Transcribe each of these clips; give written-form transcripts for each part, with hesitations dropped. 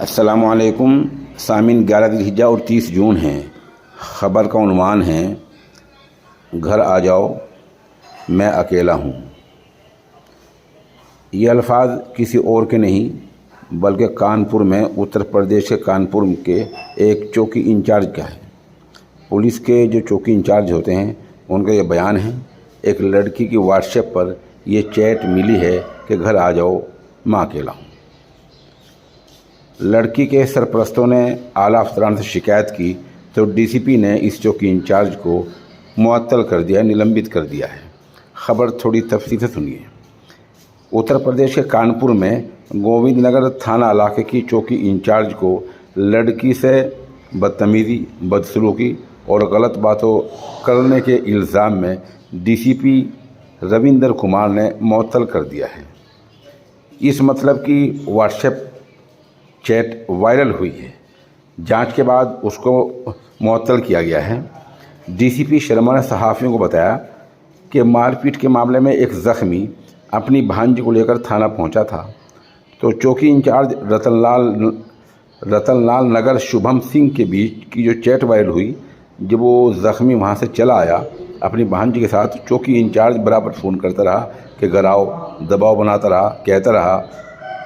अस्सलामुअलैकुम सामिन 11 ज़िलहिज्जा और 30 जून हैं। ख़बर का उन्वान है घर आ जाओ मैं अकेला हूँ। ये अल्फाज किसी और के नहीं बल्कि कानपुर में उत्तर प्रदेश के कानपुर के एक चौकी इंचार्ज का है। पुलिस के जो चौकी इंचार्ज होते हैं उनका ये बयान है। एक लड़की की व्हाट्सएप पर ये चैट मिली है कि घर आ जाओ मैं अकेला हूँ। लड़की के सरपरस्तों ने आला अफसरान से शिकायत की तो डीसीपी ने इस चौकी इंचार्ज को मुअत्तल कर दिया, निलंबित कर दिया है। ख़बर थोड़ी तफसील से सुनिए। उत्तर प्रदेश के कानपुर में गोविंद नगर थाना इलाके की चौकी इंचार्ज को लड़की से बदतमीज़ी, बदसलूकी और गलत बातों करने के इल्ज़ाम में डीसीपी रविंदर कुमार ने मुअत्तल कर दिया है। इस मतलब की व्हाट्सएप चैट वायरल हुई है। जांच के बाद उसको मुअत्तल किया गया है। डीसीपी शर्मा ने सहाफ़ियों को बताया कि मारपीट के मामले में एक ज़ख्मी अपनी भांजी को लेकर थाना पहुंचा था तो चौकी इंचार्ज रतनलाल नगर शुभम सिंह के बीच की जो चैट वायरल हुई, जब वो ज़ख्मी वहां से चला आया अपनी भांजी के साथ, चौकी इंचार्ज बराबर फ़ोन करता रहा कि घर आओ, दबाव बनाता रहा, कहता रहा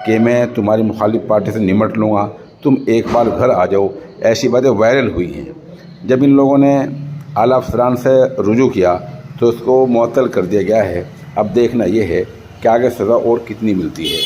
कि मैं तुम्हारी मुखालिफ पार्टी से निमट लूँगा, तुम एक बार घर आ जाओ। ऐसी बातें वायरल हुई हैं। जब इन लोगों ने आला अफसरान से रुजू किया तो उसको मुअत्तल कर दिया गया है। अब देखना ये है कि आगे सज़ा और कितनी मिलती है।